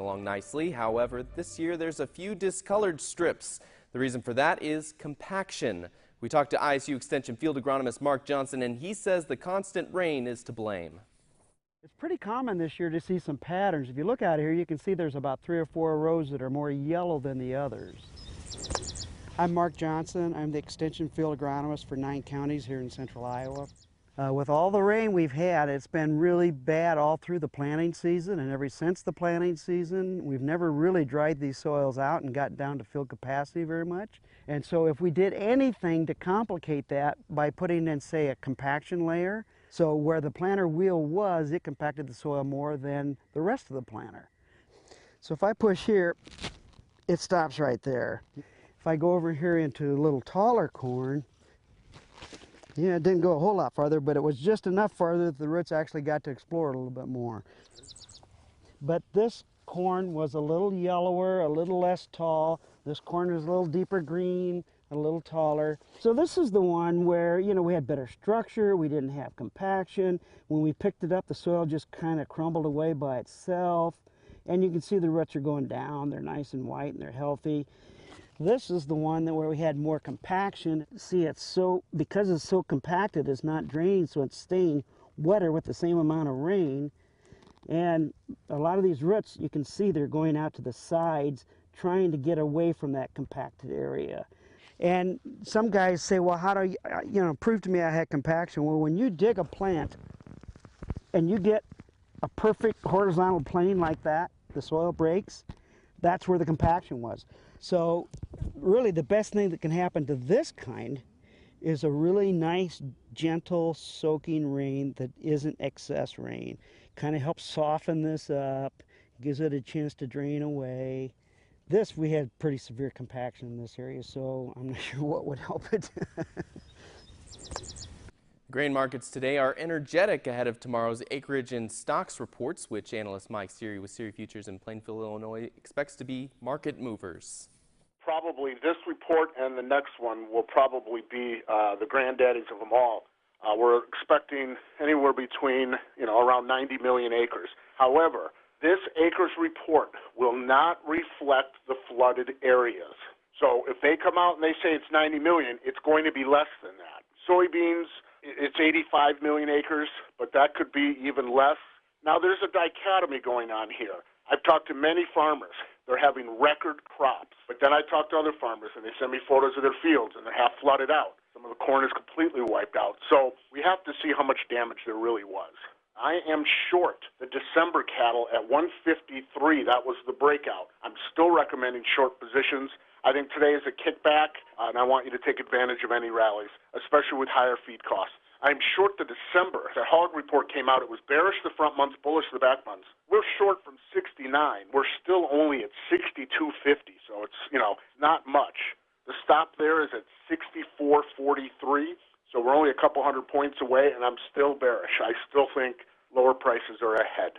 along nicely. However, this year there's a few discolored strips. The reason for that is compaction. We talked to ISU Extension field agronomist Mark Johnson, and he says the constant rain is to blame. It's pretty common this year to see some patterns. If you look out here, you can see there's about 3 or 4 rows that are more yellow than the others. I'm Mark Johnson. I'm the Extension field agronomist for 9 counties here in central Iowa. With all the rain we've had, it's been really bad all through the planting season, and ever since the planting season, we've never really dried these soils out and got down to field capacity very much. And so if we did anything to complicate that by putting in, say, a compaction layer, so where the planter wheel was, it compacted the soil more than the rest of the planter. So if I push here, it stops right there. If I go over here into a little taller corn, yeah, it didn't go a whole lot farther, but it was just enough farther that the roots actually got to explore it a little bit more. But this corn was a little yellower, a little less tall. This corn is a little deeper green, a little taller. So this is the one where, you know, we had better structure, we didn't have compaction. When we picked it up, the soil just kind of crumbled away by itself. And you can see the roots are going down. They're nice and white and they're healthy. This is the one that where we had more compaction. See, it's so, because it's so compacted, it's not draining, so it's staying wetter with the same amount of rain. And a lot of these roots, you can see they're going out to the sides, trying to get away from that compacted area. And some guys say, well, how do you prove to me I had compaction? Well, when you dig a plant and you get a perfect horizontal plane like that, the soil breaks, that's where the compaction was. So really the best thing that can happen to this kind is a really nice, gentle, soaking rain that isn't excess rain. Kind of helps soften this up, gives it a chance to drain away. This, we had pretty severe compaction in this area, so I'm not sure what would help it. Grain markets today are energetic ahead of tomorrow's acreage and stocks reports, which analyst Mike Seary with Seary Futures in Plainfield, Illinois, expects to be market movers. Probably this report and the next one will probably be the granddaddies of them all. We're expecting anywhere between, around 90 million acres. However, this acres report will not reflect the flooded areas. So if they come out and they say it's 90 million, it's going to be less than that. Soybeans, it's 85 million acres, but that could be even less. Now, there's a dichotomy going on here. I've talked to many farmers. They're having record crops. But then I talk to other farmers, and they send me photos of their fields, and they're half flooded out. Some of the corn is completely wiped out. So we have to see how much damage there really was. I am short the December cattle at 153. That was the breakout. I'm still recommending short positions. I think today is a kickback, and I want you to take advantage of any rallies, especially with higher feed costs. I'm short the December. The hog report came out. It was bearish the front months, bullish the back months. We're short from 69. We're still only at 62.50, so it's, not much. The stop there is at 64.43, so we're only a couple hundred points away, and I'm still bearish. I still think lower prices are ahead.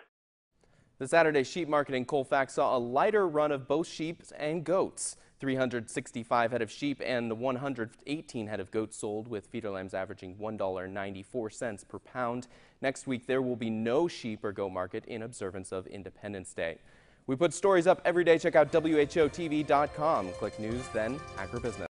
The Saturday sheep market in Colfax saw a lighter run of both sheep and goats. 365 head of sheep and 118 head of goats sold, with feeder lambs averaging $1.94 per pound. Next week, there will be no sheep or goat market in observance of Independence Day. We put stories up every day. Check out WHOTV.com. Click News, then Agribusiness.